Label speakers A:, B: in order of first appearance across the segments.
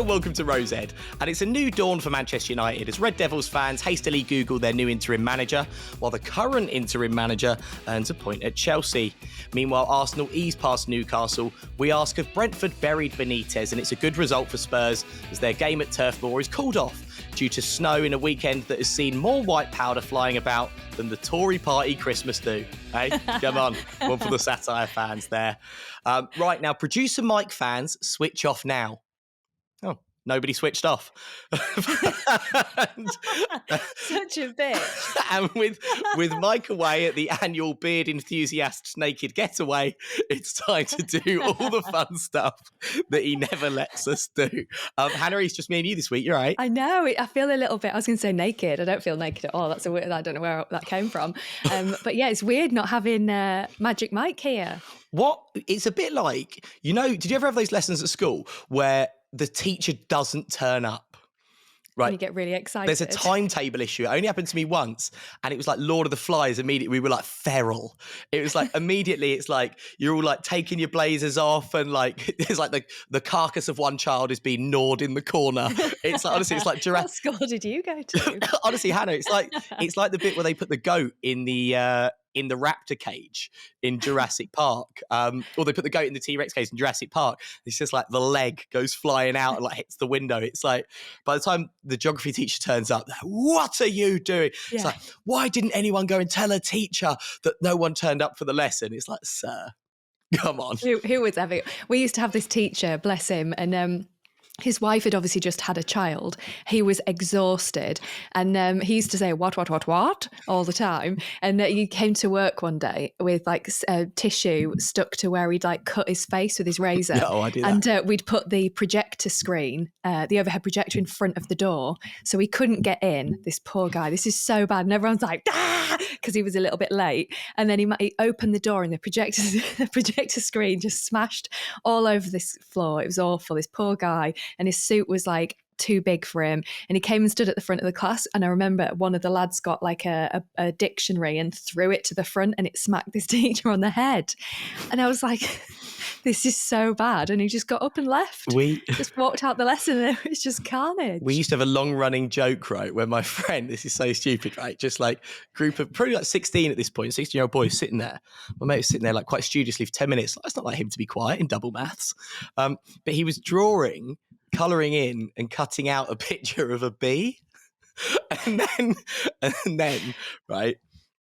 A: welcome to Rose Ed. And it's a new dawn for Manchester United as Red Devils fans hastily Google their new interim manager, while the current interim manager earns a point at Chelsea. Meanwhile, Arsenal ease past Newcastle. We ask if Brentford buried Benitez, and it's a good result for Spurs as their game at Turf Moor is called off due to snow in a weekend that has seen more white powder flying about than the Tory party Christmas do. Hey, come on. One for the satire fans there. Right now, producer Mike fans, switch off now. Oh, nobody switched off.
B: Such a bitch.
A: And with Mike away at the annual Beard Enthusiasts Naked Getaway, it's time to do all the fun stuff that he never lets us do. Hannah, it's just me and you this week. You're right.
B: I know. I feel a little bit, I was going to say naked. I don't feel naked at all. That's a weird, I don't know where that came from. But yeah, it's weird not having Magic Mike here.
A: What? It's a bit like, did you ever have those lessons at school where the teacher doesn't turn up? Right.
B: And you get really excited.
A: There's a timetable issue. It only happened to me once, and it was like Lord of the Flies. Immediately, we were like feral. It was like immediately, it's like you're all like taking your blazers off, and like it's like the carcass of one child is being gnawed in the corner. It's like, honestly, it's like Jurassic.
B: What school did you go to?
A: Honestly, Hannah, it's like the bit where they put the goat in the raptor cage in Jurassic Park, or they put the goat in the T-Rex cage in Jurassic Park. It's just like the leg goes flying out and like hits the window. It's like by the time the geography teacher turns up, what are you doing? Yeah. It's like, why didn't anyone go and tell a teacher that no one turned up for the lesson? It's like, sir, come on.
B: Who was ever? We used to have this teacher, bless him, and his wife had obviously just had a child. He was exhausted. And he used to say, what, all the time. And he came to work one day with like tissue stuck to where he'd like cut his face with his razor.
A: No, I do that.
B: And we'd put the projector screen, the overhead projector in front of the door. So he couldn't get in, this poor guy. This is so bad. And everyone's like, because he was a little bit late. And then he opened the door and the projector screen just smashed all over this floor. It was awful. This poor guy. And his suit was like too big for him. And he came and stood at the front of the class. And I remember one of the lads got like a dictionary and threw it to the front, and it smacked this teacher on the head. And I was like, this is so bad. And he just got up and left. Just walked out the lesson, and it was just carnage.
A: We used to have a long running joke, right, where my friend, this is so stupid, right, just like group of probably like 16 at this point, 16-year-old boys sitting there. My mate was sitting there like quite studiously for 10 minutes. It's not like him to be quiet in double maths. But he was colouring in and cutting out a picture of a bee. And then, right,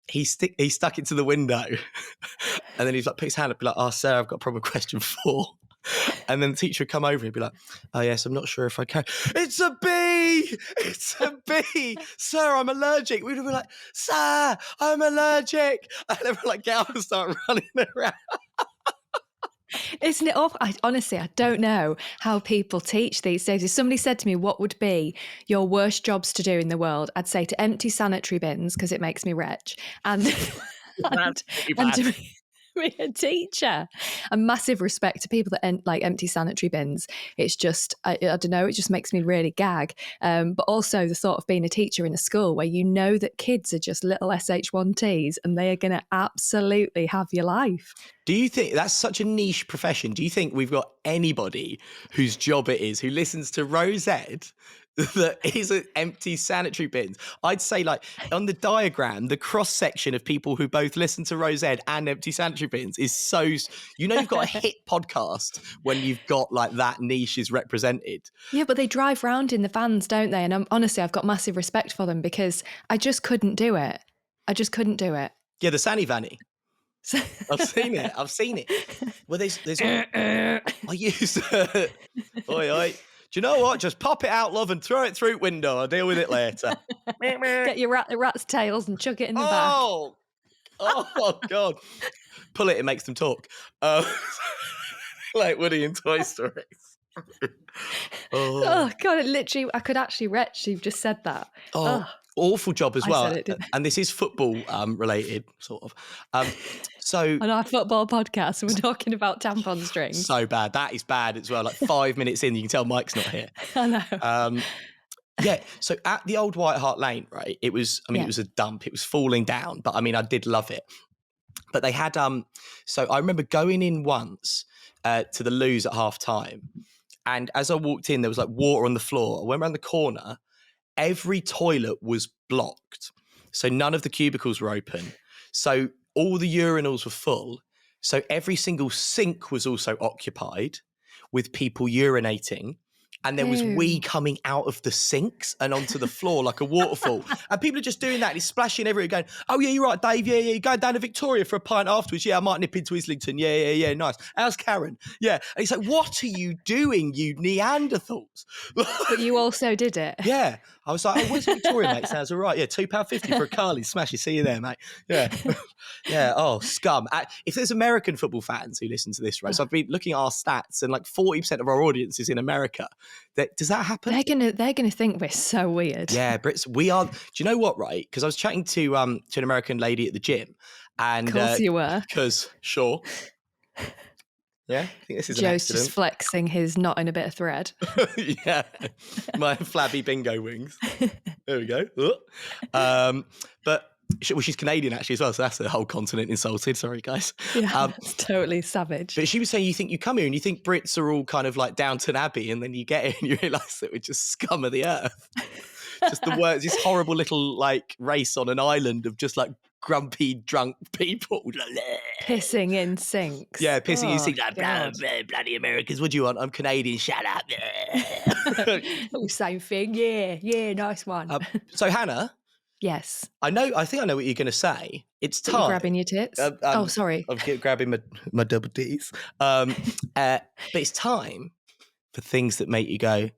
A: he stuck it to the window. And then he's like, put his hand up, be like, oh, sir, I've got a problem with question 4. And then the teacher would come over and be like, oh, yes, I'm not sure if I can. It's a bee! It's a bee! Sir, I'm allergic. We'd be like, sir, I'm allergic. And then we're like, get up and start running around.
B: Isn't it awful? Honestly, I don't know how people teach these days. If somebody said to me, what would be your worst jobs to do in the world? I'd say to empty sanitary bins because it makes me rich, and to be a teacher. A massive respect to people that empty sanitary bins. It's just, I don't know, it just makes me really gag. But also the thought of being a teacher in a school where you know that kids are just little SH1Ts and they are going to absolutely have your life.
A: Do you think that's such a niche profession? Do you think we've got anybody whose job it is who listens to Rose Ed that is an empty sanitary bins? I'd say like on the diagram, the cross section of people who both listen to Rose Ed and empty sanitary bins is so, you've got a hit podcast when you've got like that niche is represented.
B: Yeah, but they drive round in the vans, don't they? And honestly, I've got massive respect for them because I just couldn't do it.
A: Yeah, the Sanny Vanny. I've seen it. Well, there's I used oi. Do you know what? Just pop it out, love, and throw it through window. I'll deal with it later.
B: Get your rat's tails and chuck it in the back.
A: Oh, God. Pull it, it makes them talk. Like Woody in Toy Story.
B: Oh, God, I could actually retch. You've just said that.
A: Awful job as well.
B: Said it,
A: and this is football related, sort of. So
B: on our football podcast, we're talking about tampon strings.
A: So bad. That is bad as well. Like 5 minutes in, you can tell Mike's not here.
B: I know.
A: Yeah. So at the old White Hart Lane, right, it was a dump. It was falling down, but I did love it. But they had, so I remember going in once to the loos at half time. And as I walked in, there was like water on the floor. I went around the corner. Every toilet was blocked. So none of the cubicles were open. So all the urinals were full. So every single sink was also occupied with people urinating. And there was wee coming out of the sinks and onto the floor like a waterfall. And people are just doing that. And he's splashing everywhere going, oh, yeah, you're right, Dave. Yeah, you're going down to Victoria for a pint afterwards. Yeah, I might nip into Islington. Yeah, nice. How's Karen? Yeah. And he's like, what are you doing, you Neanderthals?
B: But you also did it.
A: Yeah. I was like, oh, where's Victoria, mate? Sounds all right. Yeah, £2.50 for a Carly. Smash it. See you there, mate. Yeah. Yeah. Oh, scum. If there's American football fans who listen to this, right? So I've been looking at our stats and like 40% of our audience is in America. Does that happen?
B: They're gonna think we're so weird.
A: Yeah, Brits, we are. Do you know what, right? Because I was chatting to an American lady at the gym. And,
B: Of course you were.
A: Because, sure. Yeah, I think this is an
B: Joe's
A: accident.
B: just flexing his knot in a bit of thread.
A: Yeah, my flabby bingo wings. There we go. But she's Canadian actually as well, so that's the whole continent insulted. Sorry, guys.
B: Yeah, it's totally savage.
A: But she was saying you come here and you think Brits are all kind of like Downton Abbey, and then you get here and you realise that we're just scum of the earth. Just the words, this horrible little like race on an island of just like grumpy, drunk people.
B: Pissing in sinks.
A: Yeah, pissing in sinks. Like, bloody Americans, what do you want? I'm Canadian, shut up.
B: Same thing. Yeah, nice one.
A: So, Hannah.
B: Yes.
A: I think I know what you're going to say. It's time.
B: You're grabbing your tits? Sorry.
A: I'm grabbing my double Ds. But it's time for things that make you go,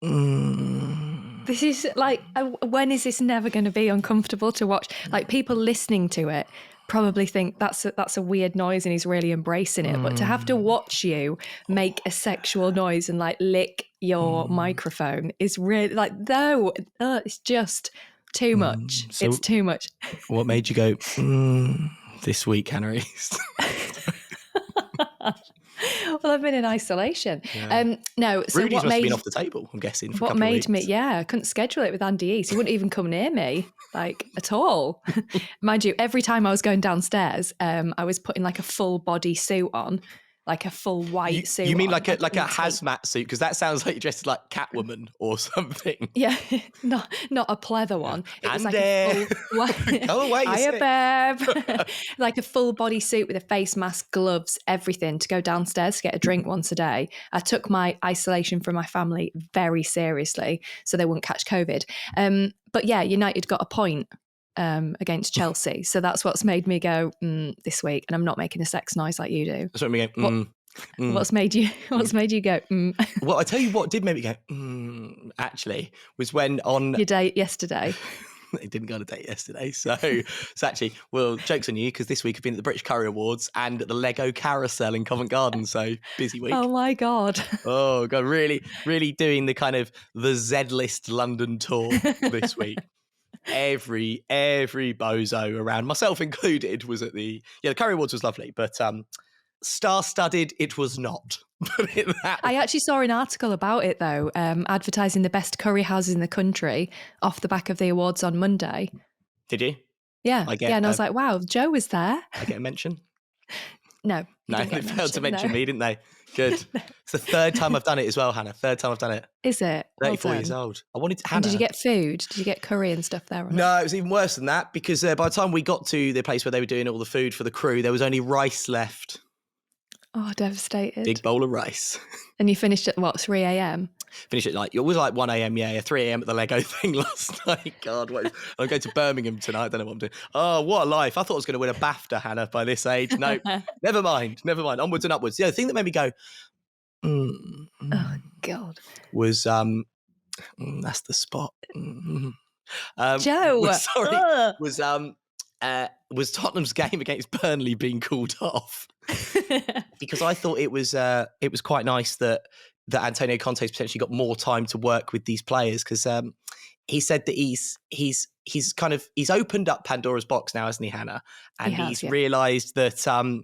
B: This is like, when is this never going to be uncomfortable to watch? Like, people listening to it probably think that's a weird noise and he's really embracing it. But to have to watch you make a sexual noise and like lick your microphone is really like, no, it's just too much.
A: So
B: it's too much.
A: What made you go, this week, Hannah East?
B: Well, I've been in isolation.
A: Yeah.
B: No, so
A: Rudy's
B: what
A: must
B: made
A: have been off the table, I'm guessing. For
B: what made me? Yeah, I couldn't schedule it with Andy East. He wouldn't even come near me, like at all. Mind you, every time I was going downstairs, I was putting like a full body suit on, like a full white suit.
A: You mean
B: on,
A: like a hazmat suit? Because that sounds like you're dressed as like Catwoman or something.
B: Yeah, not a pleather one. It was like
A: a full. Go away,
B: hiya, babe. Like a full body suit with a face mask, gloves, everything to go downstairs to get a drink once a day. I took my isolation from my family very seriously, so they wouldn't catch COVID. But yeah, United got a point against Chelsea, so that's what's made me go this week, and I'm not making a sex noise like you do.
A: That's what I mean.
B: What's made you go
A: Well, I tell you what did make me go actually was when on
B: your date yesterday.
A: They didn't go on a date yesterday, so actually, well, joke's on you, because this week I've been at the British Curry Awards and at the Lego Carousel in Covent Garden, so busy week.
B: Oh my god.
A: Oh god, really doing the kind of the Z-list London tour this week. Every bozo around, myself included, was at the Curry Awards was lovely, but star-studded it was not. Put it that way.
B: I actually saw an article about it though, advertising the best curry houses in the country off the back of the awards on Monday.
A: Did you?
B: Yeah, and I was like, wow, Joe was there.
A: I get a mention?
B: No,
A: they failed to mention me, didn't they? Good. It's the third time I've done it as well, Hannah. Third time I've done it.
B: Is it?
A: 34 years old. I wanted to, Hannah.
B: And did you get food? Did you get curry and stuff there?
A: No, it was even worse than that, because by the time we got to the place where they were doing all the food for the crew, there was only rice left.
B: Oh, devastated.
A: Big bowl of rice.
B: And you finished at what, 3 a.m?
A: Finished at it was like 1 a.m, yeah, 3 a.m. at the Lego thing last night. God, I'm going to Birmingham tonight. I don't know what I'm doing. Oh, what a life. I thought I was going to win a BAFTA, Hannah, by this age. No, never mind. Onwards and upwards. Yeah, the thing that made me go,
B: oh, God.
A: Was, that's the spot.
B: Joe.
A: Was Tottenham's game against Burnley being called off? Because I thought it was quite nice that Antonio Conte's potentially got more time to work with these players, because he said that he's opened up Pandora's box now, hasn't he, Hannah? And he's realised that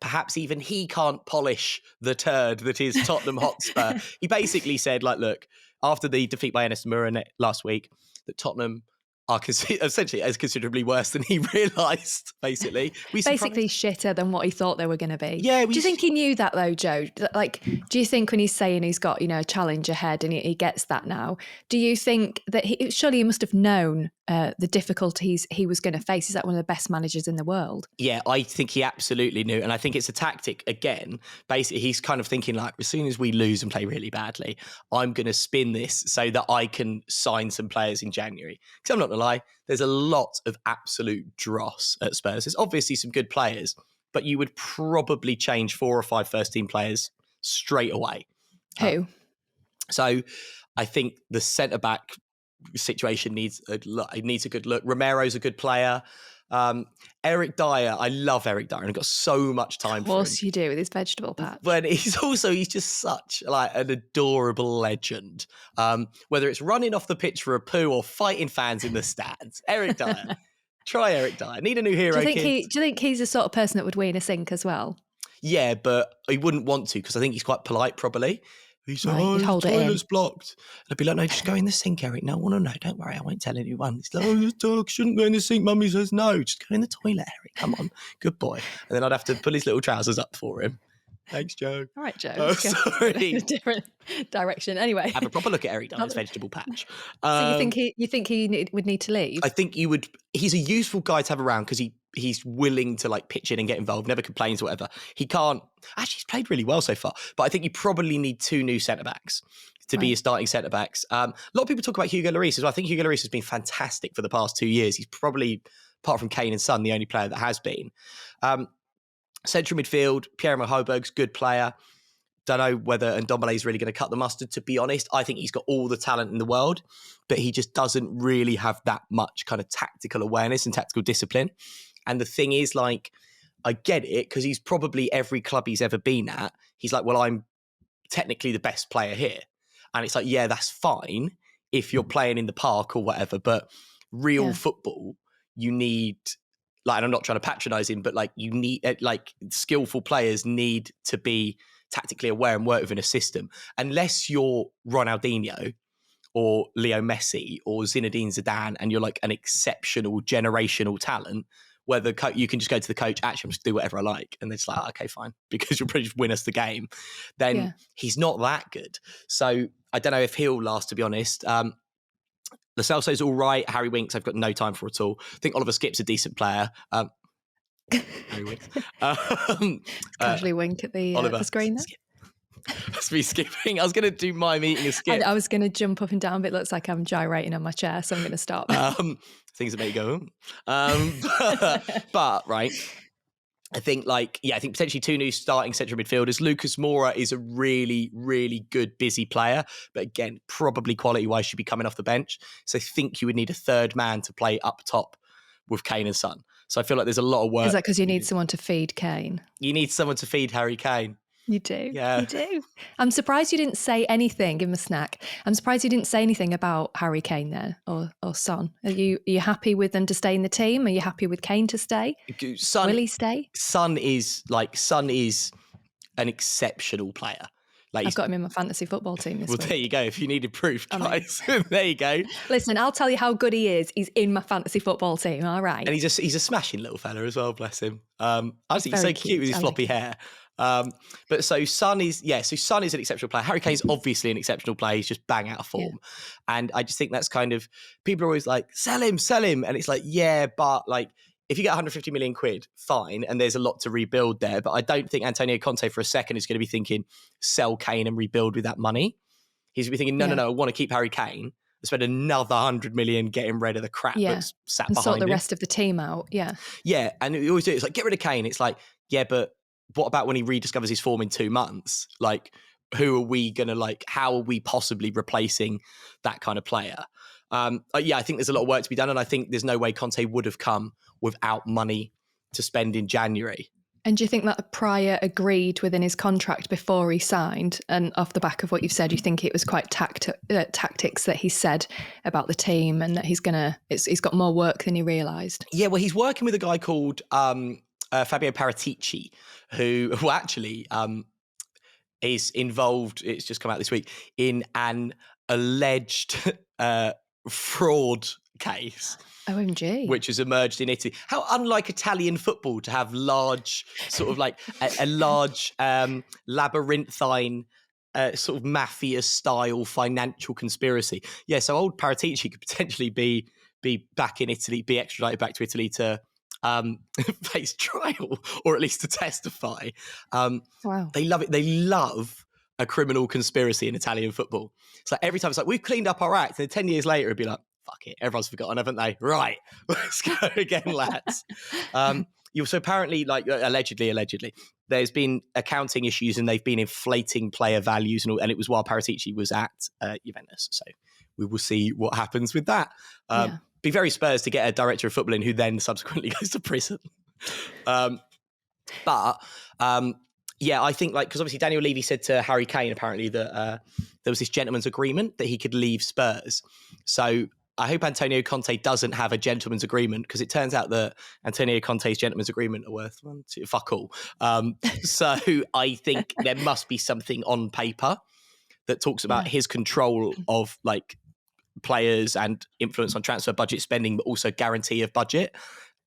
A: perhaps even he can't polish the turd that is Tottenham Hotspur. He basically said, like, look, after the defeat by Enes Moura last week, that Tottenham are essentially as considerably worse than he realised, basically.
B: Basically shitter than what he thought they were going to be.
A: Yeah.
B: Do you think he knew that though, Joe? Like, do you think when he's saying he's got, a challenge ahead and he gets that now, do you think that surely he must have known the difficulties he was going to face? Is that one of the best managers in the world?
A: Yeah, I think he absolutely knew. And I think it's a tactic, again. Basically, he's kind of thinking like, as soon as we lose and play really badly, I'm going to spin this so that I can sign some players in January. Because I'm not going to lie, there's a lot of absolute dross at Spurs. There's obviously some good players, but you would probably change 4 or 5 first-team players straight away.
B: Who?
A: So I think the centre-back situation needs a good look. Romero's a good player. Eric Dyer, I love Eric Dyer and I've got so much time for him.
B: Of course you do, with his vegetable patch.
A: But he's just such like an adorable legend. Whether it's running off the pitch for a poo or fighting fans in the stands, Eric Dyer. Try Eric Dyer. Need a new hero.
B: Do you think he's the sort of person that would win a sink as well?
A: Yeah, but he wouldn't want to because I think he's quite polite probably. He's like, the toilet's blocked. And I'd be like, no, just go in the sink, Eric. No, no, don't worry. I won't tell anyone. He's like, the dog shouldn't go in the sink. Mummy says no. Just go in the toilet, Eric. Come on. Good boy. And then I'd have to pull his little trousers up for him. Thanks, Joe.
B: All right, Joe.
A: Oh, sorry.
B: In a different direction. Anyway.
A: Have a proper look at Eric Dyer's vegetable patch.
B: So you think he would need to leave?
A: I think you would. He's a useful guy to have around because he's willing to like pitch in and get involved, never complains or whatever. He can't. Actually, he's played really well so far. But I think you probably need 2 new centre-backs to be your starting centre-backs. A lot of people talk about Hugo Lloris as well. I think Hugo Lloris has been fantastic for the past 2 years. He's probably, apart from Kane and Son, the only player that has been. Central midfield, Pierre-Emile Højbjerg's good player. Don't know whether Ndombele is really going to cut the mustard, to be honest. I think he's got all the talent in the world, but he just doesn't really have that much kind of tactical awareness and tactical discipline. And the thing is, like, I get it because he's probably every club he's ever been at. He's like, well, I'm technically the best player here. And it's like, yeah, that's fine if you're playing in the park or whatever, but real football, you need... Like, and I'm not trying to patronise him, but like you need, like skillful players need to be tactically aware and work within a system. Unless you're Ronaldinho or Leo Messi or Zinedine Zidane and you're like an exceptional generational talent, where you can just go to the coach, actually, I'm just do whatever I like. And they're just like, oh, okay, fine, because you'll probably just win us the game. Then he's not that good. So I don't know if he'll last, to be honest. Lo Celso's all right. Harry Winks, I've got no time for at all. I think Oliver Skipp's a decent player. Harry Winks.
B: Casually wink at the screen there.
A: That's me skipping. I was going to do my meeting a skip.
B: I was going to jump up and down, but it looks like I'm gyrating on my chair, so I'm going to stop.
A: Things that make you go, but right. I think potentially 2 new starting central midfielders. Lucas Moura is a really, really good, busy player. But again, probably quality-wise should be coming off the bench. So I think you would need a third man to play up top with Kane and Son. So I feel like there's a lot of work.
B: Is that because you need someone to feed Kane?
A: You need someone to feed Harry Kane.
B: You do.
A: Yeah.
B: You do. I'm surprised you didn't say anything. Give him a snack. I'm surprised you didn't say anything about Harry Kane there or Son. Are you happy with them to stay in the team? Are you happy with Kane to stay?
A: Son,
B: will he stay?
A: Son is an exceptional player. Like,
B: I've got him in my fantasy football team this week.
A: There you go. If you needed proof, guys, there you go.
B: Listen, I'll tell you how good he is. He's in my fantasy football team. All right.
A: And he's a smashing little fella as well. Bless him. I think he's so cute with his floppy hair. But so Son is an exceptional player. Harry Kane's obviously an exceptional player. He's just bang out of form. And I just think that's kind of, people are always like, sell him. And it's like, yeah, but like, if you get 150 million quid, fine. And there's a lot to rebuild there. But I don't think Antonio Conte for a second is going to be thinking, sell Kane and rebuild with that money. He's going to be thinking, no, I want to keep Harry Kane. Spend another 100 million getting rid of the crap that's sat behind him.
B: And sort the rest of the team out. Yeah.
A: Yeah. And we always do it. It's like, get rid of Kane. It's like, yeah, but what about when he rediscovers his form in 2 months? Like, who are we going to how are we possibly replacing that kind of player? I think there's a lot of work to be done. And I think there's no way Conte would have come without money to spend in January.
B: And do you think that Pryor agreed within his contract before he signed? And off the back of what you've said, you think it was quite tactics that he said about the team and that he's got more work than he realised? Yeah,
A: well, he's working with a guy called Fabio Paratici, who actually is involved, it's just come out this week, in an alleged fraud case,
B: OMG.
A: which has emerged in Italy. How unlike Italian football to have large, sort of like a large labyrinthine, sort of mafia-style financial conspiracy. Yeah, so old Paratici could potentially be back in Italy, be extradited back to Italy to face trial, or at least to testify.
B: Wow.
A: They love it. They love a criminal conspiracy in Italian football. It's like every time it's like, we've cleaned up our act. And then 10 years later, it'd be like, fuck it, everyone's forgotten, haven't they? Right, let's go again, lads. So apparently, like allegedly, there's been accounting issues and they've been inflating player values and it was while Paratici was at Juventus. So we will see what happens with that. Be very Spurs to get a director of football in who then subsequently goes to prison. Yeah, I think because obviously Daniel Levy said to Harry Kane apparently that there was this gentleman's agreement that he could leave Spurs. So I hope Antonio Conte doesn't have a gentleman's agreement, because it turns out that Antonio Conte's gentleman's agreement are worth fuck all. So I think there must be something on paper that talks about his control of like players and influence on transfer budget spending, but also guarantee of budget.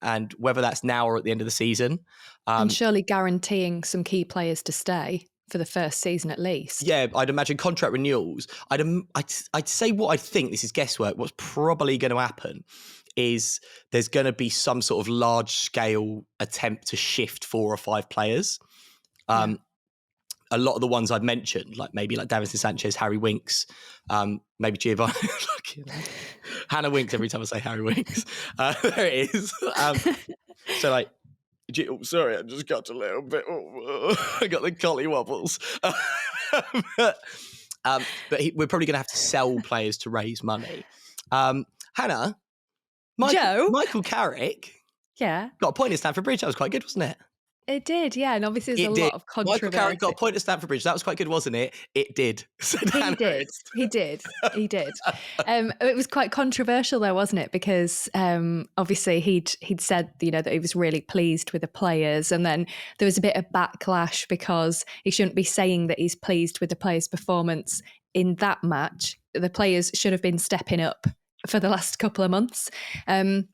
A: And whether that's now or at the end of the season.
B: And surely guaranteeing some key players to stay for the first season at least.
A: Yeah, I'd imagine contract renewals. I'd say what I think, this is guesswork, what's probably going to happen is there's going to be some sort of large-scale attempt to shift 4 or 5 players. A lot of the ones I've mentioned, like maybe like Davinson Sanchez, Harry Winks, maybe Giovanni. Hannah Winks every time I say Harry Winks. There it is. So like, sorry, I just got a little bit. I got the collie wobbles. But we're probably going to have to sell players to raise money. Hannah, Michael Carrick,
B: got
A: a point at Stamford Bridge. That was quite good, wasn't it?
B: It did, yeah, and obviously there's a lot of controversy.
A: Michael Carrick got a point at Stamford Bridge. That was quite good, wasn't it? It did.
B: He did. It was quite controversial though, wasn't it? Because obviously he'd said, that he was really pleased with the players, and then there was a bit of backlash because he shouldn't be saying that he's pleased with the players' performance in that match. The players should have been stepping up for the last couple of months. And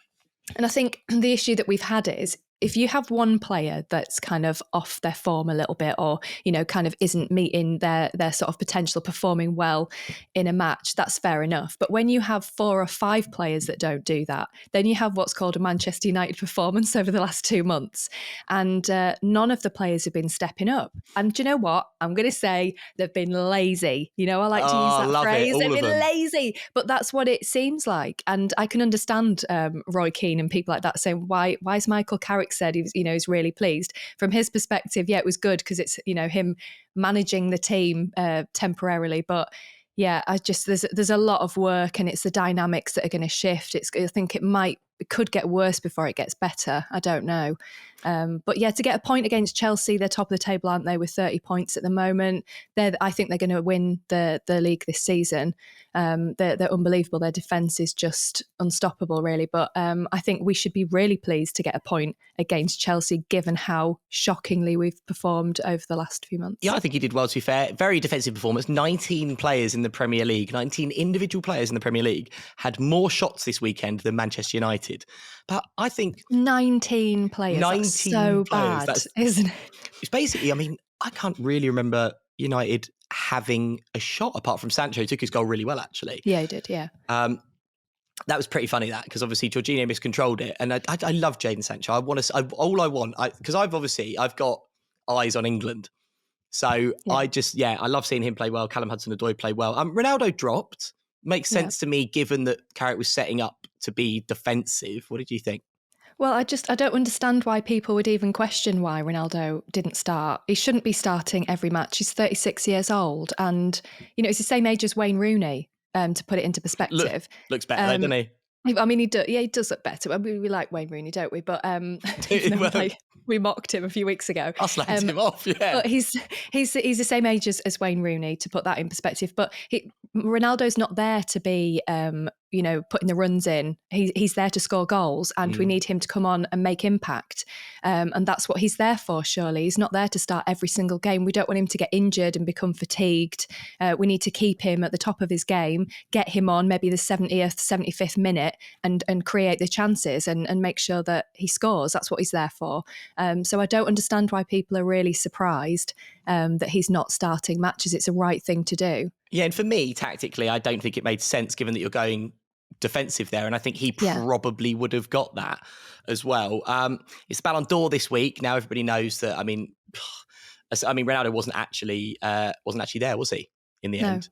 B: I think the issue that we've had is, if you have one player that's kind of off their form a little bit, or, kind of isn't meeting their sort of potential, performing well in a match, that's fair enough. But when you have 4 or 5 players that don't do that, then you have what's called a Manchester United performance over the last 2 months. And none of the players have been stepping up. And do you know what? I'm going to say they've been lazy. I like to use that phrase. They've been lazy. But that's what it seems like. And I can understand Roy Keane and people like that saying, why is Michael Carrick said he's really pleased. From his perspective, it was good because it's him managing the team temporarily. But yeah, there's a lot of work, and it's the dynamics that are going to shift. I think it could get worse before it gets better. I don't know. But yeah, to get a point against Chelsea, they're top of the table, aren't they, with 30 points at the moment. I think they're going to win the league this season. They're unbelievable. Their defence is just unstoppable, really. But I think we should be really pleased to get a point against Chelsea, given how shockingly we've performed over the last few months.
A: Yeah, I think he did well, to be fair. Very defensive performance. 19 players in the Premier League, 19 individual players in the Premier League had more shots this weekend than Manchester United. But I think
B: 19 players. 19 that's so
A: players,
B: bad, isn't it?
A: It's basically, I can't really remember United having a shot apart from Sancho. He took his goal really well, actually.
B: Yeah, he did, yeah.
A: That was pretty funny, because obviously Jorginho miscontrolled it. And I love Jadon Sancho. Because I've got eyes on England. So yeah. I love seeing him play well. Callum Hudson-Odoi play well. Ronaldo dropped. Makes sense to me, given that Carrick was setting up to be defensive. What did you think?
B: Well, I don't understand why people would even question why Ronaldo didn't start. He shouldn't be starting every match. He's 36 years old, and he's the same age as Wayne Rooney. To put it into perspective,
A: looks better, doesn't he?
B: He does look better. We like Wayne Rooney, don't we? But we mocked him a few weeks ago.
A: I slagged him off, yeah.
B: But he's the same age as Wayne Rooney, to put that in perspective. But Ronaldo's not there to be, putting the runs in. He's there to score goals, and we need him to come on and make impact. And that's what he's there for, surely. He's not there to start every single game. We don't want him to get injured and become fatigued. We need to keep him at the top of his game, get him on maybe the 70th, 75th minute and create the chances and make sure that he scores. That's what he's there for. So I don't understand why people are really surprised that he's not starting matches. It's a right thing to do.
A: Yeah, and for me, tactically, I don't think it made sense given that you're going defensive there. And I think he probably would have got that as well. It's Ballon d'Or this week. Now everybody knows that, Ronaldo wasn't actually there, was he, in the end?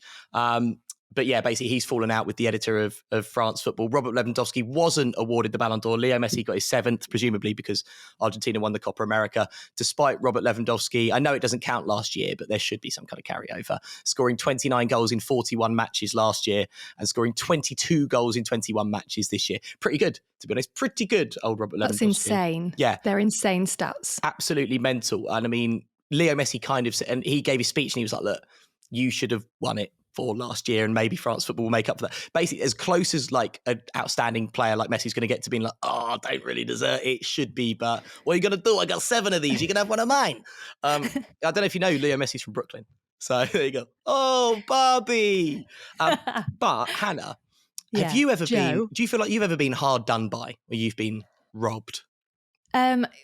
A: But yeah, basically he's fallen out with the editor of France Football. Robert Lewandowski wasn't awarded the Ballon d'Or. Leo Messi got his 7th, presumably because Argentina won the Copa America. Despite Robert Lewandowski, I know it doesn't count last year, but there should be some kind of carryover. Scoring 29 goals in 41 matches last year and scoring 22 goals in 21 matches this year. Pretty good, to be honest. Pretty good, old Robert Lewandowski.
B: That's insane.
A: Yeah.
B: They're insane stats.
A: Absolutely mental. And I mean, Leo Messi kind of said, and he gave his speech and he was like, look, you should have won it for last year and maybe France Football will make up for that. Basically, as close as like an outstanding player like Messi's going to get to being like, I don't really deserve it. It should be, but what are you going to do? I got 7 of these. You can have one of mine. I don't know if you know, Leo Messi's from Brooklyn. So there you go. Oh, Barbie. But Hannah, have you ever do you feel like you've ever been hard done by or you've been robbed?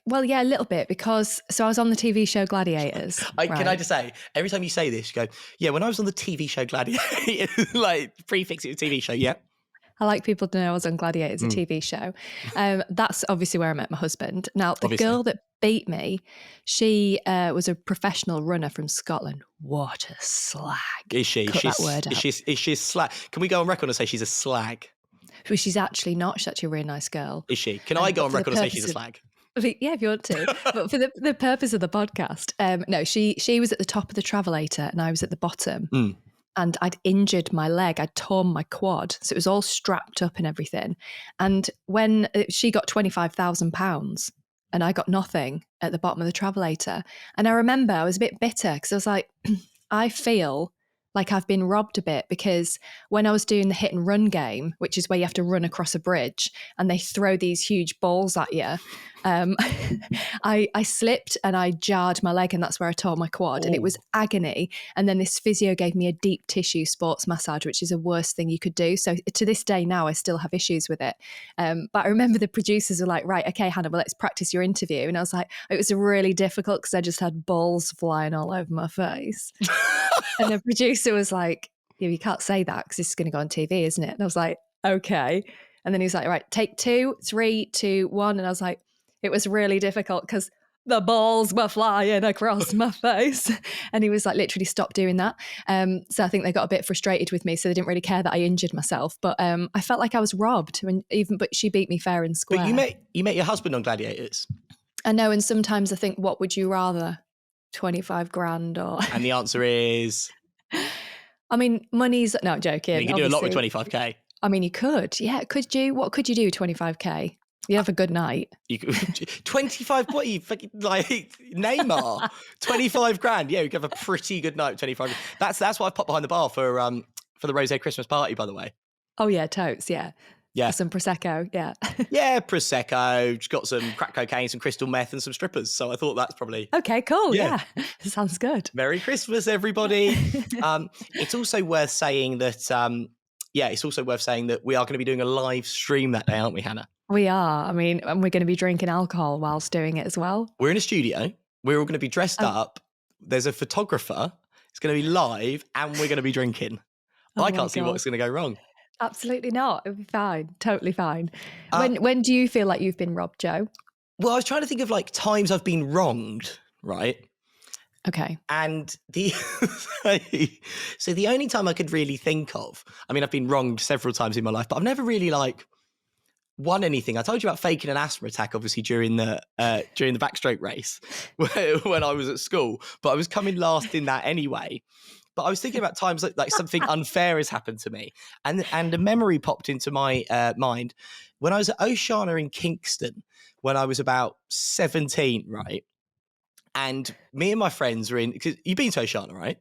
B: Well, yeah, a little bit because I was on the TV show Gladiators.
A: Can I just say, every time you say this, you go, yeah, when I was on the TV show Gladiators, like prefix it with TV show, yeah.
B: I like people to know I was on Gladiators, a TV show. That's obviously where I met my husband. Now, the girl that beat me, she was a professional runner from Scotland. What a slag.
A: Is she?
B: Cut that word out.
A: Is she a slag? Can we go on record and say she's a slag?
B: Well, she's actually not. She's actually a really nice girl.
A: Is she? Can I go on record and say she's a slag?
B: Yeah, if you want to. But for the purpose of the podcast, no, she was at the top of the travelator and I was at the bottom. And I'd injured my leg. I'd torn my quad. So it was all strapped up and everything. And when she got £25,000 and I got nothing at the bottom of the travelator. And I remember I was a bit bitter because I was like, I feel like I've been robbed a bit because when I was doing the hit and run game, which is where you have to run across a bridge and they throw these huge balls at you, I slipped and I jarred my leg and that's where I tore my quad. And it was agony. And then this physio gave me a deep tissue sports massage, which is the worst thing you could do. So to this day now, I still have issues with it. But I remember the producers were like, right, okay, Hannah, well, let's practice your interview. And I was like, it was really difficult because I just had balls flying all over my face. And the producer was like, yeah, you can't say that because this is going to go on TV, isn't it? And I was like, okay. And then he was like, right, take 2, 3, 2, 1. And I was like, it was really difficult because the balls were flying across my face. And he was like, literally stop doing that. So I think they got a bit frustrated with me. So they didn't really care that I injured myself. But I felt like I was robbed. But she beat me fair and square.
A: But you met your husband on Gladiators.
B: I know. And sometimes I think, what would you rather? 25 grand or...
A: And the answer is...
B: I mean, money's... No, I'm joking.
A: You can do a lot with 25k.
B: I mean, you could. Yeah, could you? What could you do with 25k? You have a good night.
A: 25, what are you fucking like Neymar? 25 grand. Yeah, you could have a pretty good night with 25. That's why I've popped behind the bar for the Rosé Christmas party, by the way.
B: Oh yeah, totes, yeah.
A: Yeah.
B: For some Prosecco, yeah.
A: Yeah, Prosecco, got some crack cocaine, some crystal meth and some strippers. So I thought that's probably...
B: Okay, cool, yeah. Sounds good.
A: Merry Christmas, everybody. It's also worth saying that, we are going to be doing a live stream that day, aren't we, Hannah?
B: We are. I mean, and we're going to be drinking alcohol whilst doing it as well.
A: We're in a studio. We're all going to be dressed up. There's a photographer. It's going to be live and we're going to be drinking. I can't see what's going to go wrong.
B: Absolutely not. It'll be fine. Totally fine. When do you feel like you've been robbed, Joe?
A: Well, I was trying to think of like times I've been wronged, right?
B: Okay.
A: And so the only time I could really think of, I mean, I've been wronged several times in my life, but I've never really like won anything. I told you about faking an asthma attack, obviously during the backstroke race when I was at school, but I was coming last in that anyway. But I was thinking about times like something unfair has happened to me. And a memory popped into my mind when I was at Oceana in Kingston when I was about 17, right? And me and my friends were in, because you've been to Oceana, right?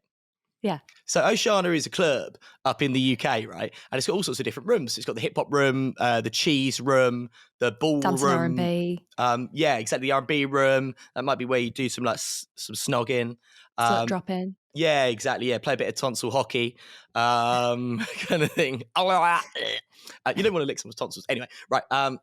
B: Yeah.
A: So Oceana is a club up in the UK, right? And it's got all sorts of different rooms. It's got the hip hop room, the cheese room, the
B: Dancing
A: ballroom.
B: R&B.
A: Yeah, exactly. The R&B room. That might be where you do some like some snogging.
B: Slut drop in.
A: Yeah, exactly. Yeah, play a bit of tonsil hockey, kind of thing. You don't want to lick someone's tonsils. Anyway, right. And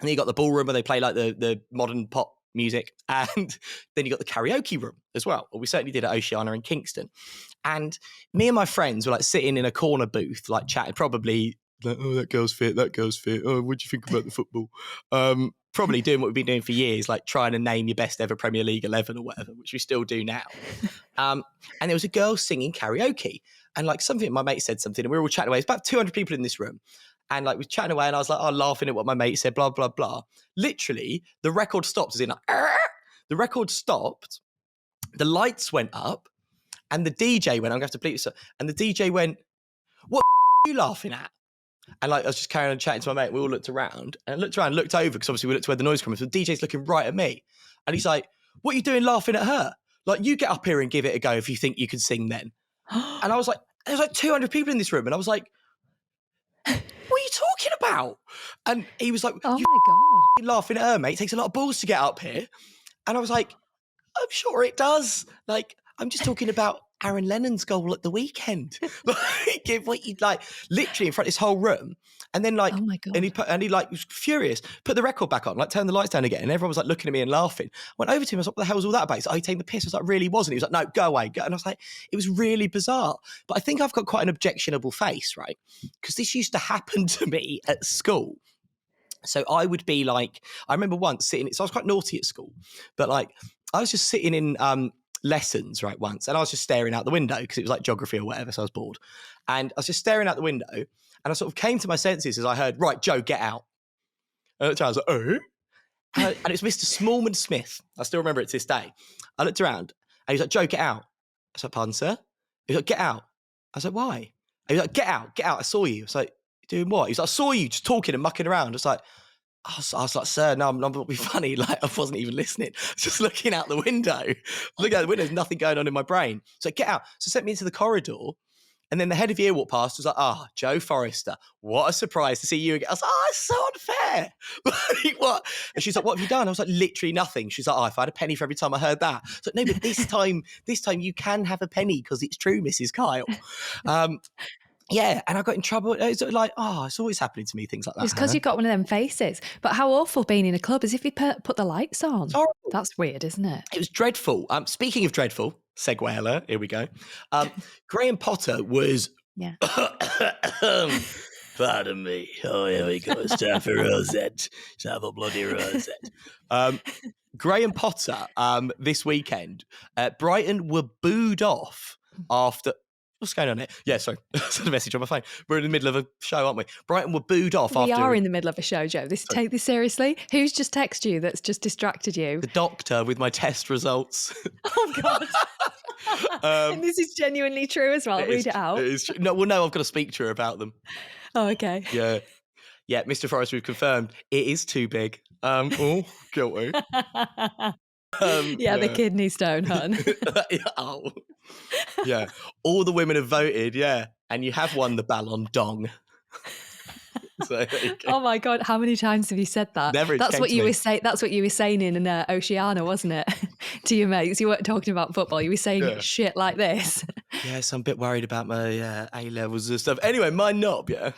A: then you got the ballroom where they play like the modern pop music. And then you got the karaoke room as well. Well, we certainly did at Oceana in Kingston. And me and my friends were like sitting in a corner booth, like chatting, probably like, oh, that girl's fit, that girl's fit. Oh, what do you think about the football? Probably doing what we've been doing for years, like trying to name your best ever Premier League 11 or whatever, which we still do now. And there was a girl singing karaoke. And like something, my mate said something, and we were all chatting away. It's about 200 people in this room. And like we're chatting away, and I was like, oh, laughing at what my mate said, blah, blah, blah. Literally, the record stopped, as in like, the record stopped, the lights went up, and the DJ went, I'm going to have to bleep this up, and the DJ went, what are you laughing at? And like I was just carrying on chatting to my mate. We all looked around, and looked over, because obviously we looked where the noise comes from. The DJ's looking right at me. And he's like, what are you doing laughing at her? Like, you get up here and give it a go if you think you can sing then. And I was like, there's like 200 people in this room. And I was like, what are you talking about? And he was like,
B: Oh
A: you
B: my God.
A: laughing at her, mate. It takes a lot of balls to get up here. And I was like, I'm sure it does. Like, I'm just talking about Aaron Lennon's goal at the weekend. Like, give what you like, literally in front of this whole room. And then like,
B: Oh my God.
A: and he like was furious, put the record back on, like turn the lights down again. And everyone was like looking at me and laughing. Went over to him, I was like, what the hell was all that about? He's like, oh, you taking the piss? I was like, really wasn't. He was like, no, go away. Go. And I was like, it was really bizarre. But I think I've got quite an objectionable face, right? Because this used to happen to me at school. So I would be like, I remember once sitting, so I was quite naughty at school, but like I was just sitting in lessons, right, once, and I was just staring out the window because it was like geography or whatever, so I was bored. And I was just staring out the window, and I sort of came to my senses as I heard, right, Joe, get out. And at the time I was like, oh. And it was Mr. Smallman Smith. I still remember it to this day. I looked around, and he was like, Joe, get out. I was like, pardon, sir? He was like, get out. I was like, why? And he was like, get out, I saw you. I was like, doing what? He's like, I saw you just talking and mucking around. I was like, sir, no, I'm not being funny. Like, I wasn't even listening. Just looking out the window. Looking out the window, there's nothing going on in my brain. So get out. So sent me into the corridor. And then the head of year walked past, was like, Joe Forrester, what a surprise to see you again. I was like, it's so unfair. Like, what? And she's like, what have you done? I was like, literally nothing. She's like, if I had a penny for every time I heard that. I was like, no, but this time you can have a penny because it's true, Mrs. Kyle. Yeah, and I got in trouble. It's like, it's always happening to me, things like that.
B: It's because you've got one of them faces. But how awful being in a club is if you put the lights on.
A: Horrible.
B: That's weird, isn't it?
A: It was dreadful. Speaking of dreadful, segue alert, here we go. Graham Potter was...
B: Yeah.
A: Pardon me. Oh, here we go. It's time for Rosette. Let's have a bloody Rosette. Graham Potter, this weekend, Brighton were booed off after... What's going on here? Yeah, sorry. That's a message on my phone. We're in the middle of a show, aren't we? Brighton were booed off after...
B: We are in the middle of a show, Joe. Take this seriously. Who's just texted you that's just distracted you?
A: The doctor with my test results.
B: Oh, God. And this is genuinely true as well. Read it out.
A: It is true. No, I've got to speak to her about them.
B: Oh, okay.
A: Yeah. Yeah, Mr. Forrest, we've confirmed it is too big. Guilty.
B: The kidney stone, hun.
A: Yeah. All the women have voted, yeah. And you have won the Ballon d'Or. So,
B: oh my God, how many times have you said that?
A: Never.
B: That's what you were saying. That's what you were saying in Oceana, wasn't it? To your mates. You weren't talking about football. You were saying shit like this.
A: Yes, I'm a bit worried about my A levels and stuff. Anyway, my knob, yeah.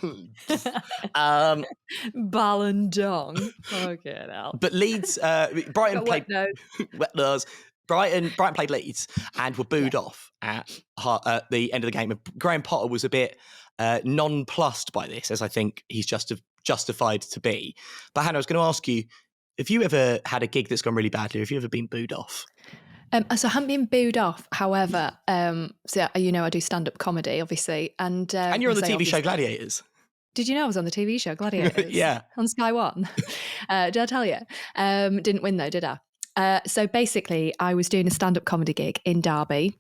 B: Ballon d'Or. Okay, now.
A: But Leeds, Brighton played wet nose. Brighton played Leeds and were booed off at the end of the game. And Graham Potter was a bit nonplussed by this, as I think he's justified to be. But Hannah, I was going to ask you, have you ever had a gig that's gone really badly? Have you ever been booed off?
B: So I haven't been booed off. However, I do stand-up comedy, obviously. And
A: you're on the TV show Gladiators.
B: Did you know I was on the TV show Gladiators?
A: Yeah.
B: On Sky One. Did I tell you? Didn't win though, did I? So basically, I was doing a stand-up comedy gig in Derby.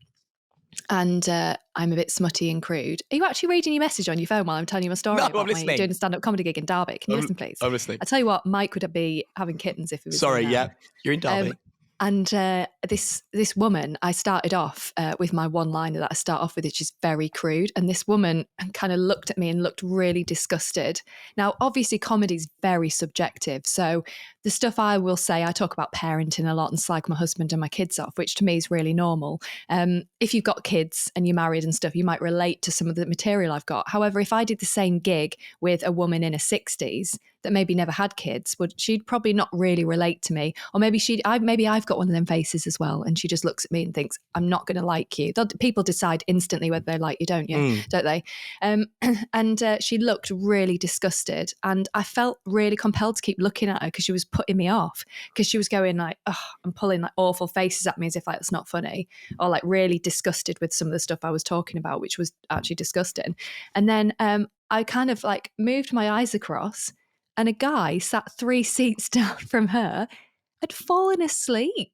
B: And I'm a bit smutty and crude. Are you actually reading your message on your phone while I'm telling you my story?
A: No,
B: about
A: I'm listening.
B: Doing a stand-up comedy gig in Derby. Can you listen, please?
A: I'm listening.
B: I tell you what, Mike would be having kittens if he was.
A: Sorry, yeah, you're in Derby.
B: And this woman, I started off with my one liner that I start off with, which is very crude. And this woman kind of looked at me and looked really disgusted. Now, obviously, comedy is very subjective. So the stuff I will say, I talk about parenting a lot and slag my husband and my kids off, which to me is really normal. If you've got kids and you're married and stuff, you might relate to some of the material I've got. However, if I did the same gig with a woman in her 60s that maybe never had kids, she'd probably not really relate to me. Or maybe maybe I've got one of them faces as well, and she just looks at me and thinks, I'm not going to like you. People decide instantly whether they like you, don't they? And she looked really disgusted, and I felt really compelled to keep looking at her because she was putting me off, because she was going like, oh, and pulling like awful faces at me as if like it's not funny, or like really disgusted with some of the stuff I was talking about, which was actually disgusting. And then I kind of like moved my eyes across, and a guy sat 3 seats down from her had fallen asleep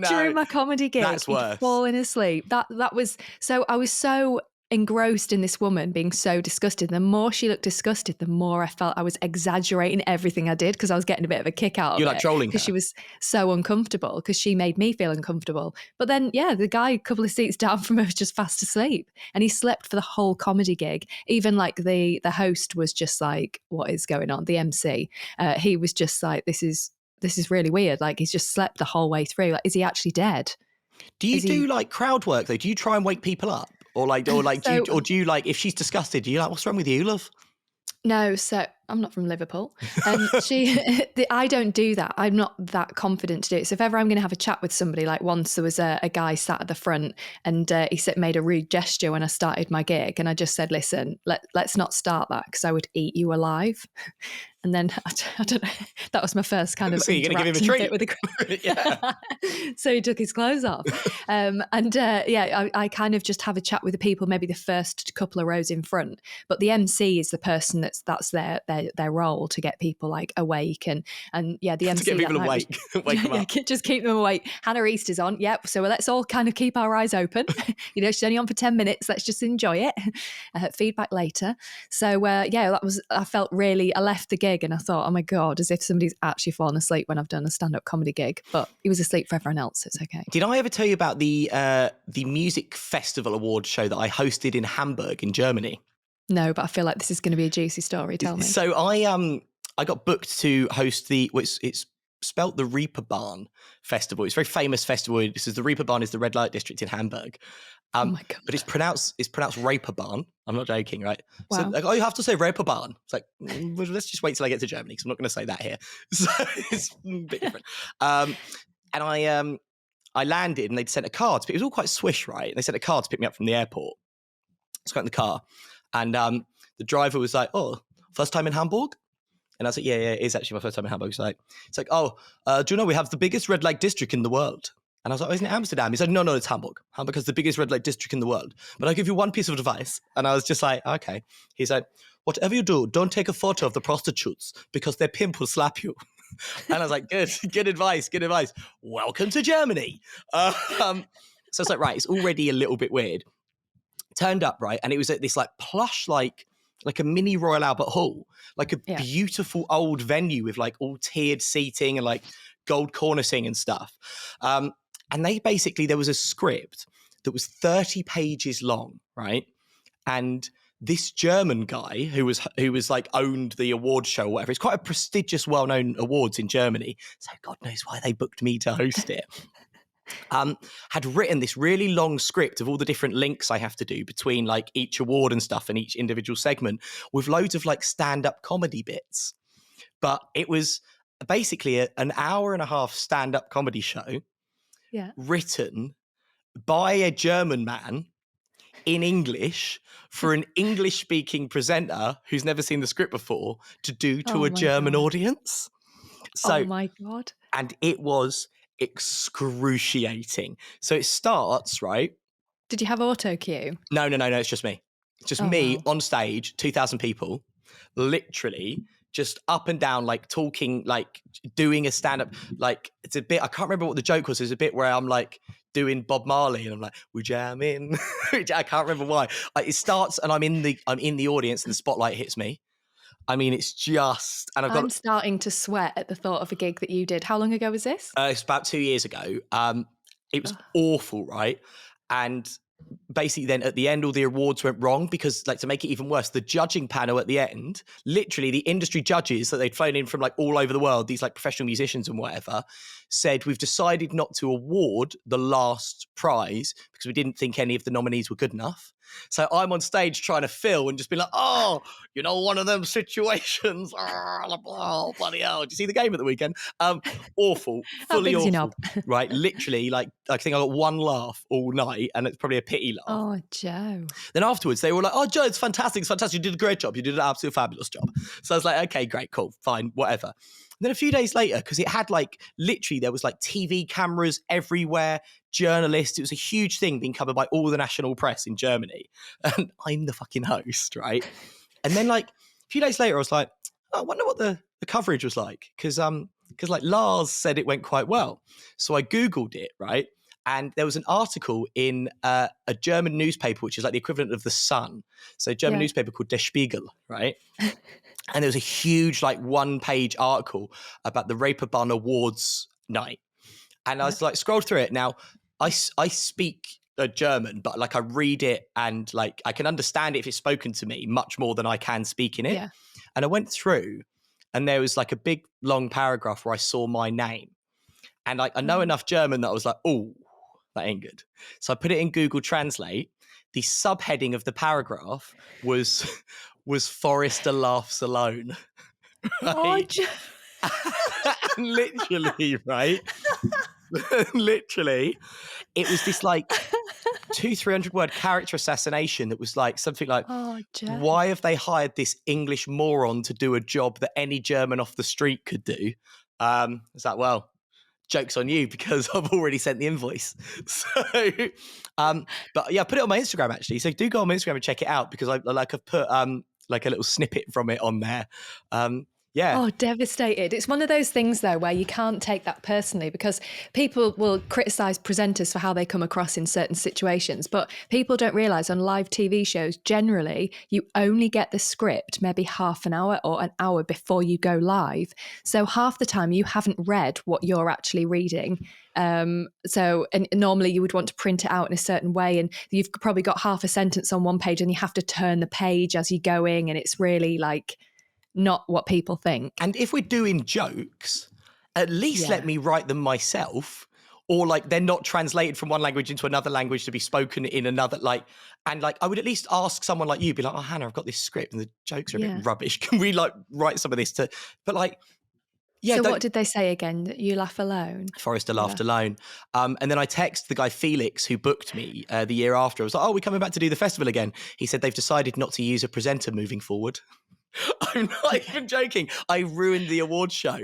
B: during my comedy gig.
A: That's worse.
B: He'd fallen asleep. That was so. I was so engrossed in this woman being so disgusted. The more she looked disgusted, the more I felt I was exaggerating everything I did, because I was getting a bit of a kick out of it.
A: You're like trolling her.
B: Because she was so uncomfortable, because she made me feel uncomfortable. But then, yeah, the guy a couple of seats down from her was just fast asleep, and he slept for the whole comedy gig. Even like the host was just like, what is going on? The MC, he was just like, this is really weird. Like, he's just slept the whole way through. Like, is he actually dead?
A: Do you do like crowd work though? Do you try and wake people up? Or do you like, if she's disgusted, do you like, what's wrong with you, love?
B: No, so I'm not from Liverpool. I don't do that. I'm not that confident to do it. So if ever I'm going to have a chat with somebody, like once there was a guy sat at the front, and he made a rude gesture when I started my gig, and I just said, listen, let's not start that, because I would eat you alive. And then I don't know. That was my first kind of.
A: So you're going to give him a treat
B: with
A: yeah.
B: So he took his clothes off, I kind of just have a chat with the people, maybe the first couple of rows in front. But the MC is the person that's their role, to get people like awake and the MC
A: to get people awake, wake them up.
B: Just keep them awake. Hannah Easter's on, yep. So let's all kind of keep our eyes open. She's only on for 10 minutes. Let's just enjoy it. Feedback later. So I felt really. I left the gig and I thought, oh my God, as if somebody's actually fallen asleep when I've done a stand-up comedy gig. But he was asleep for everyone else. It's okay.
A: Did I ever tell you about the music festival award show that I hosted in Hamburg in Germany?
B: No, but I feel like this is going to be a juicy story. Tell me.
A: So I got booked to host it's spelt the Reeperbahn Festival. It's a very famous festival. The Reeperbahn is the red light district in Hamburg.
B: Oh my God.
A: But it's pronounced Reeperbahn. I'm not joking, right?
B: Wow.
A: So like, you have to say Reeperbahn. It's like, well, let's just wait till I get to Germany, because I'm not going to say that here. So it's a bit different. And I landed, and they'd sent a car to pick. It was all quite swish, right? And they sent a car to pick me up from the airport. So I got in the car, and the driver was like, "Oh, first time in Hamburg?" And I was like, yeah, it is actually my first time in Hamburg. It's like, oh, do you know we have the biggest red light district in the world? And I was like, oh, isn't it Amsterdam? He said, no, it's Hamburg. Hamburg has the biggest red light district in the world. But I'll give you one piece of advice. And I was just like, okay. He's like, whatever you do, don't take a photo of the prostitutes, because their pimp will slap you. And I was like, good advice. Welcome to Germany. So it's like, right, it's already a little bit weird. Turned up, right? And it was at this like plush, like a mini Royal Albert Hall, like a beautiful old venue with like all tiered seating and like gold cornicing and stuff. And there was a script that was 30 pages long, right? And this German guy who was like owned the award show or whatever. It's quite a prestigious, well-known awards in Germany. So God knows why they booked me to host it. Had written this really long script of all the different links I have to do between like each award and stuff and each individual segment, with loads of like stand-up comedy bits. But it was basically an hour and a half stand-up comedy show written by a German man in English for an English-speaking presenter who's never seen the script before to do to a German audience. So,
B: oh my God.
A: And it was excruciating. So it starts, right?
B: Did you have auto cue?
A: No, it's just me. It's just me on stage, 2,000 people, literally just up and down, like talking, like doing a stand-up. Like it's a bit, I can't remember what the joke was. There's a bit where I'm like doing Bob Marley and I'm like, we jam in. I can't remember why. It starts and I'm in the audience and the spotlight hits me. I mean, it's just, and I've
B: I'm
A: got,
B: starting to sweat at the thought of a gig that you did. How long ago was this?
A: it's about 2 years ago. It was
B: Ugh.
A: awful, right? And basically then at the end, all the awards went wrong because, like, to make it even worse, the judging panel at the end, literally the industry judges that they'd flown in from like all over the world, these like professional musicians and whatever, said, we've decided not to award the last prize because we didn't think any of the nominees were good enough. So I'm on stage trying to fill and just be like, oh, you know, one of them situations. Oh, bloody hell. Did you see the game at the weekend? Awful,
B: How
A: fully
B: big's your
A: awful.
B: knob?
A: Right? Literally, like, I think I got one laugh all night, and it's probably a pity laugh.
B: Oh, Joe.
A: Then afterwards, they were like, oh, Joe, it's fantastic. It's fantastic. You did a great job. You did an absolute fabulous job. So I was like, okay, great, cool, fine, whatever. And then a few days later, because it had like, literally, there was like TV cameras everywhere, journalists. It was a huge thing being covered by all the national press in Germany. And I'm the fucking host, right? And then like a few days later, I was like, oh, I wonder what the coverage was like. Because like Lars said it went quite well. So I Googled it, right? And there was an article in a German newspaper, which is like the equivalent of The Sun. So a German newspaper called Der Spiegel, right? And there was a huge like one-page article about the Reeperbahn Awards night. And I was like, scrolled through it. Now, I speak German, but like I read it and like I can understand it if it's spoken to me much more than I can speak in it.
B: Yeah.
A: And I went through and there was like a big long paragraph where I saw my name. And like I know enough German that I was like, oh, that ain't good. So I put it in Google Translate. The subheading of the paragraph was Forrester laughs alone. Right?
B: Oh,
A: And literally, right? Literally, it was this like 200-300 word character assassination that was like something like,
B: Joe.
A: why have they hired this English moron to do a job that any German off the street could do? Is that, well, joke's on you because I've already sent the invoice. So, but yeah, I put it on my Instagram actually. So do go on my Instagram and check it out because I've put like a little snippet from it on there. Yeah.
B: Oh, devastated. It's one of those things, though, where you can't take that personally because people will criticise presenters for how they come across in certain situations. But people don't realise on live TV shows, generally, you only get the script maybe half an hour or an hour before you go live. So half the time you haven't read what you're actually reading. And normally you would want to print it out in a certain way and you've probably got half a sentence on one page and you have to turn the page as you're going. And it's really like not what people think.
A: And if we're doing jokes, at least let me write them myself, or like they're not translated from one language into another language to be spoken in another, like, and like I would at least ask someone like you, be like, oh, Hannah, I've got this script and the jokes are a bit rubbish. Can we like write some of this to, but like, yeah.
B: So what did they say again? That you laugh alone?
A: Forrester laughed alone. And then I text the guy Felix who booked me the year after. I was like, oh, we're coming back to do the festival again. He said they've decided not to use a presenter moving forward. I'm not even joking. I ruined the awards show.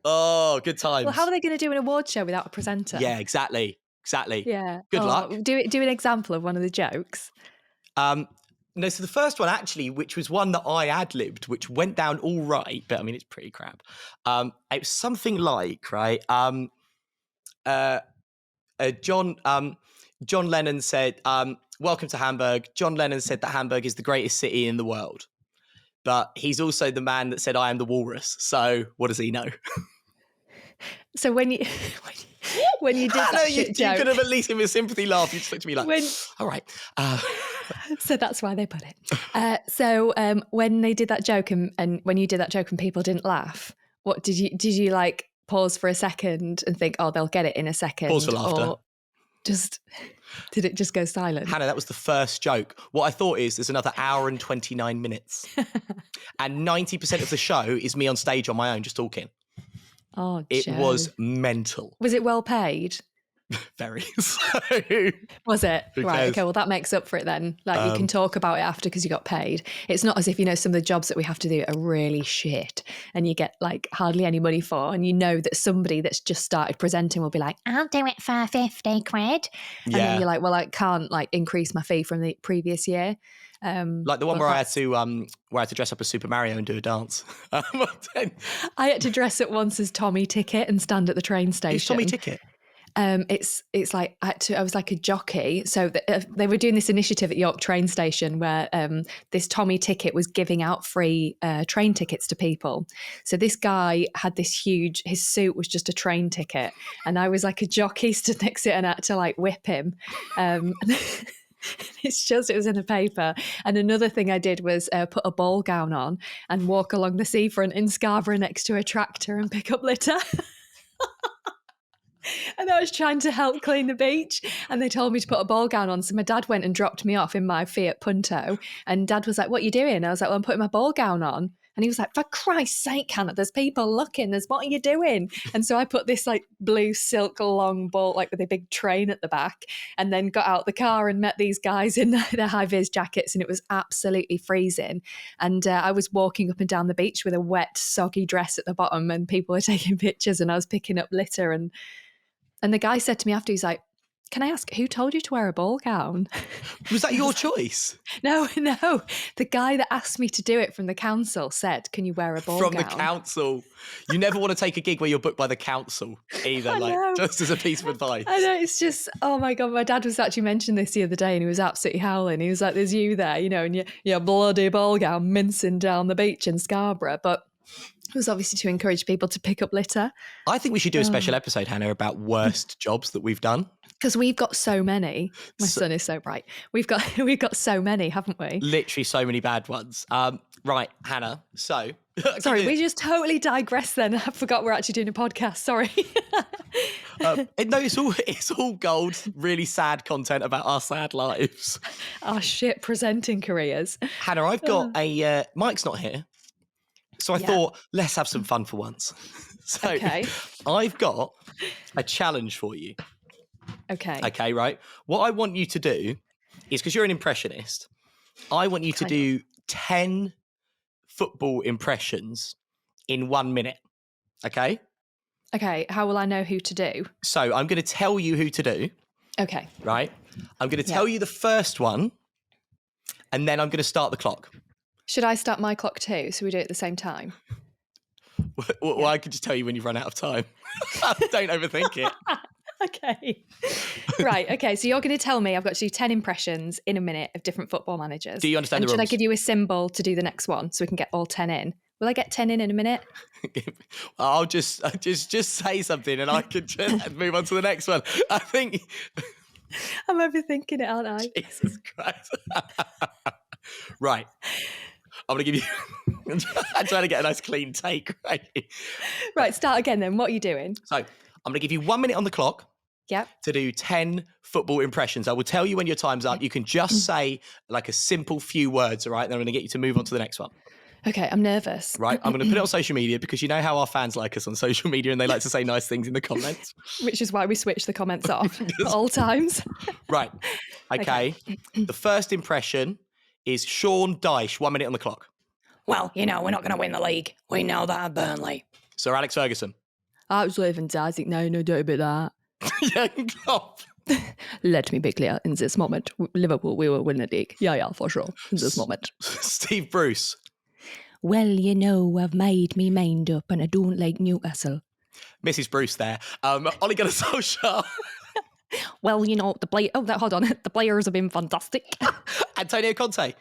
A: Oh, good times.
B: Well, how are they going to do an award show without a presenter?
A: Yeah, exactly.
B: Yeah.
A: Good luck.
B: Do an example of one of the jokes.
A: No, so the first one actually, which was one that I ad-libbed, which went down all right, but I mean, it's pretty crap. It was something like, right, John Lennon said, welcome to Hamburg. John Lennon said that Hamburg is the greatest city in the world. But he's also the man that said, I am the walrus. So what does he know?
B: So when you did that
A: you
B: joke,
A: could have at least given me a sympathy laugh. You just looked at me like, all right.
B: So that's why they put it. So when they did that joke and when you did that joke and people didn't laugh, what did you like pause for a second and think, oh, they'll get it in a second?
A: Pause for laughter.
B: Or did it just go silent?
A: Hannah, that was the first joke. What I thought is there's another hour and 29 minutes. And 90% of the show is me on stage on my own, just talking.
B: Oh,
A: it
B: Joe.
A: Was mental.
B: Was it well paid?
A: Very.
B: Was it?
A: Because,
B: right. Okay. Well, that makes up for it then. Like you can talk about it after because you got paid. It's not as if, some of the jobs that we have to do are really shit and you get like hardly any money for. And you know that somebody that's just started presenting will be like, I'll do it for 50 quid. And then you're like, well, I can't like increase my fee from the previous year.
A: Like the one where I had to dress up as Super Mario and do a dance.
B: I had to dress up once as Tommy Ticket and stand at the train station.
A: Who's Tommy Ticket?
B: It's like I was like a jockey. So they were doing this initiative at York train station where this Tommy ticket was giving out free train tickets to people. So this guy had this huge, his suit was just a train ticket, and I was like a jockey stood next to it and I had to like whip him. It was in the paper. And another thing I did was put a ball gown on and walk along the seafront in Scarborough next to a tractor and pick up litter. And I was trying to help clean the beach, and they told me to put a ball gown on. So my dad went and dropped me off in my Fiat Punto, and Dad was like, "What are you doing?" I was like, "Well, I'm putting my ball gown on." And he was like, "For Christ's sake, Hannah, there's people looking. What are you doing?" And so I put this like blue silk long ball, like with a big train at the back, and then got out the car and met these guys in their high-vis jackets, and it was absolutely freezing. And I was walking up and down the beach with a wet, soggy dress at the bottom, and people were taking pictures, and I was picking up litter. And the guy said to me after, he's like, "Can I ask, who told you to wear a ball gown?"
A: Was that your choice?
B: No. The guy that asked me to do it from the council said, "Can you wear a ball gown?"
A: From the council. You never want to take a gig where you're booked by the council either, just as a piece of advice.
B: I know, it's just, oh my God, my dad was actually mentioning this the other day and he was absolutely howling. He was like, "There's you there, and your bloody ball gown mincing down the beach in Scarborough." But it was obviously to encourage people to pick up litter.
A: I think we should do a special episode, Hannah, about worst jobs that we've done.
B: Because we've got so many. My son is so bright. We've got so many, haven't we?
A: Literally so many bad ones. Right, Hannah. So
B: sorry, we just totally digressed then. I forgot we're actually doing a podcast. Sorry.
A: No, it's all gold, really sad content about our sad lives.
B: Our shit presenting careers.
A: Hannah, I've got Mike's not here. So I thought, let's have some fun for once. So I've got a challenge for you. Okay, right. What I want you to do is, because you're an impressionist, I want you to do 10 football impressions in 1 minute. Okay?
B: Okay, how will I know who to do?
A: So I'm going to tell you who to do.
B: Okay.
A: Right? I'm going to tell you the first one, and then I'm going to start the clock.
B: Should I start my clock too, so we do it at the same time?
A: Well, I could just tell you when you've run out of time. Don't overthink it.
B: Okay. Right. Okay. So you're going to tell me I've got to do 10 impressions in a minute of different football managers.
A: Do you understand the rules?
B: Should I give you a symbol to do the next one so we can get all 10 in? Will I get 10 in a minute?
A: I'll just say something and I can just move on to the next one. I think...
B: I'm overthinking it, aren't I?
A: Jesus Christ. Right. I'm going to give you... I'm trying to get a nice clean take.
B: Right, start again then. What are you doing?
A: So I'm going to give you 1 minute on the clock to do 10 football impressions. I will tell you when your time's up. You can just say like a simple few words, all right? Then I'm going to get you to move on to the next one. Okay,
B: I'm nervous.
A: Right, I'm going to put it on social media because you know how our fans like us on social media and they like to say nice things in the comments.
B: Which is why we switch the comments off at all times.
A: Right, okay. The first impression is Sean Dyche, 1 minute on the clock.
C: Well, we're not going to win the league. We know that at Burnley.
A: Sir Alex Ferguson.
B: Absolutely fantastic. No doubt about
A: that. Yeah, stop.
B: Let me be clear. In this moment, Liverpool, we will win the league. Yeah, for sure. In this moment.
A: Steve Bruce.
B: Well, I've made me mind up and I don't like Newcastle.
A: Mrs. Bruce there. Ole Gunnar Solskjaer.
B: Well, hold on. The players have been fantastic.
A: Antonio Conte.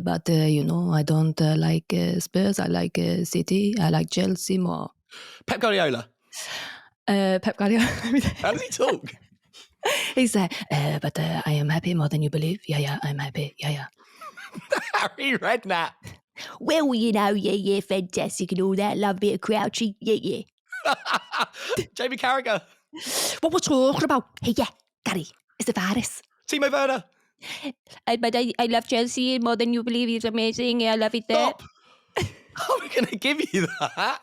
B: But I don't like Spurs. I like City. I like Chelsea more.
A: Pep Guardiola.
B: Pep Guardiola.
A: How does he talk?
B: He's but I am happy more than you believe. Yeah, I'm happy. Yeah.
A: Harry Redknapp.
B: Well, fantastic and all that. Love a bit of Crouchy. Yeah.
A: Jamie Carragher.
B: What we're talking about? Hey, yeah, Gary, it's a virus.
A: Timo Werner.
B: But I love Chelsea more than you believe. He's amazing. I love it there.
A: Stop. How are we going to give you that?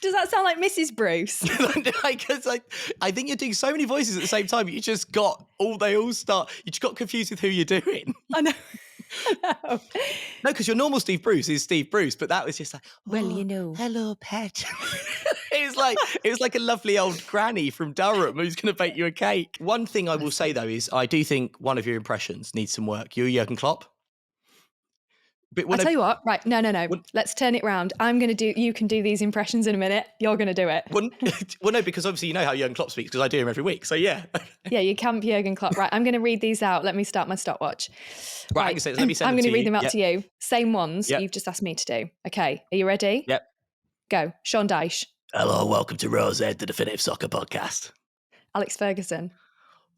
B: Does that sound like Mrs. Bruce?
A: I think you're doing so many voices at the same time. You just got they all start. You just got confused with who you're doing.
B: I know.
A: No, because your normal Steve Bruce is Steve Bruce, but that was just like,
B: hello, pet.
A: it was like a lovely old granny from Durham who's going to bake you a cake. One thing I will say though is I do think one of your impressions needs some work. You're Jurgen Klopp. But
B: I'll tell you what. Right. No.
A: When-
B: Let's turn it round. You can do these impressions in a minute. You're going to do it.
A: well, no, because obviously you know how Jurgen Klopp speaks because I do him every week. So yeah.
B: Yeah, you camp Jurgen Klopp. Right. I'm going to read these out. Let me start my stopwatch.
A: Right. Let me send
B: I'm
A: them
B: going to read
A: you.
B: them out
A: Yep.
B: to you. Same ones
A: Yep.
B: you've just asked me to do. Okay. Are you ready?
A: Yep.
B: Go. Sean Dyche.
A: Hello, welcome to Rose Ed, the Definitive Soccer Podcast.
B: Alex Ferguson.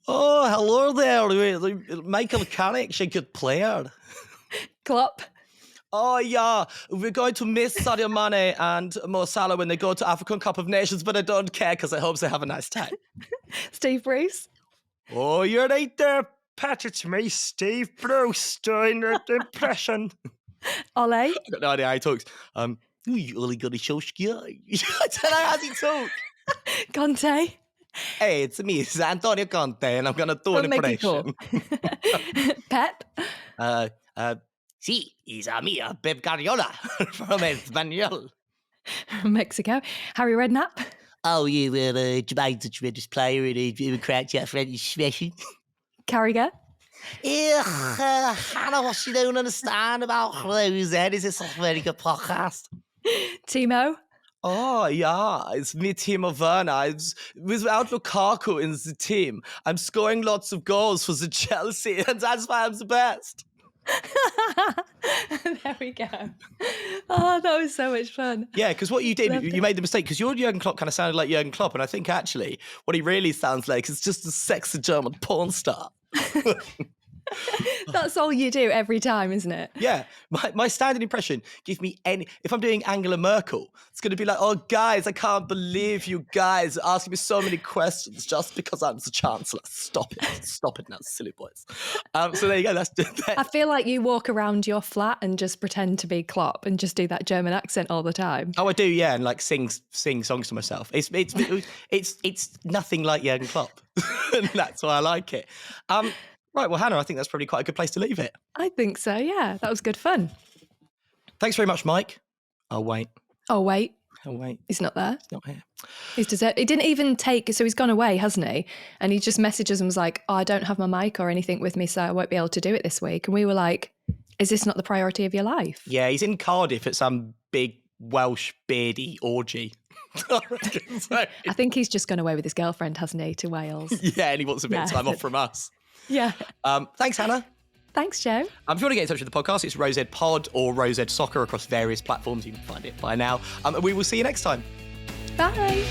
A: Oh, hello there. Michael Carrick's a good player.
B: Klopp.
A: Oh, yeah. We're going to miss Sadio Mane and Mo Salah when they go to African Cup of Nations, but I don't care because I hope they have a nice time.
B: Steve Bruce.
A: Oh, you're right there, Pat. It's me, Steve Bruce, doing the impression.
B: Ole.
A: I got no idea how he talks. You really got a show guy. I don't know how he talk.
B: Conte.
A: Hey, it's me, it's Antonio Conte, and I'm gonna do an
B: Make it
A: impression.
B: cool. Pep.
A: Sí, it's a me, Pep Guardiola from Espanyol.
B: Mexico. Harry Redknapp.
A: Oh, you were Jermaine's a tremendous player and he would crouch out for any smashing.
B: Carriger.
A: Hannah, what you don't understand about Rose Ed is this a very good podcast.
B: Timo.
A: Oh, yeah, it's me, Timo Werner. Without Lukaku in the team, I'm scoring lots of goals for the Chelsea, and that's why I'm the best.
B: There we go. Oh, that was so much fun.
A: Yeah, because what you did,
B: Loved
A: you
B: it.
A: made the mistake, because your Jurgen Klopp kind of sounded like Jurgen Klopp, and I think actually what he really sounds like is just a sexy German porn star.
B: That's all you do every time, isn't it?
A: Yeah, my standard impression, give me any, if I'm doing Angela Merkel, it's going to be like, oh, guys, I can't believe you guys are asking me so many questions just because I'm the Chancellor. Stop it now, silly boys. So there you go, that's that.
B: I feel like you walk around your flat and just pretend to be Klopp and just do that German accent all the time.
A: Oh, I do, yeah, and like sing songs to myself. It's nothing like Jurgen Klopp, and that's why I like it. Right, well, Hannah, I think that's probably quite a good place to leave it.
B: I think so, yeah. That was good fun.
A: Thanks very much, Mike. Oh, wait.
B: He's not there.
A: He's not here.
B: He's deserted. He didn't even take, so he's gone away, hasn't he? And he just messaged us and was like, oh, I don't have my mic or anything with me, so I won't be able to do it this week. And we were like, is this not the priority of your life?
A: Yeah, he's in Cardiff at some big Welsh beardy orgy. I reckon so.
B: I think he's just gone away with his girlfriend, hasn't he, to Wales?
A: Yeah, and he wants a bit of time off from us.
B: Yeah.
A: Thanks, Hannah.
B: Thanks, Joe.
A: If you want to get in touch with the podcast, it's Rose Ed Pod or Rose Ed Soccer across various platforms. You can find it by now. We will see you next time.
B: Bye.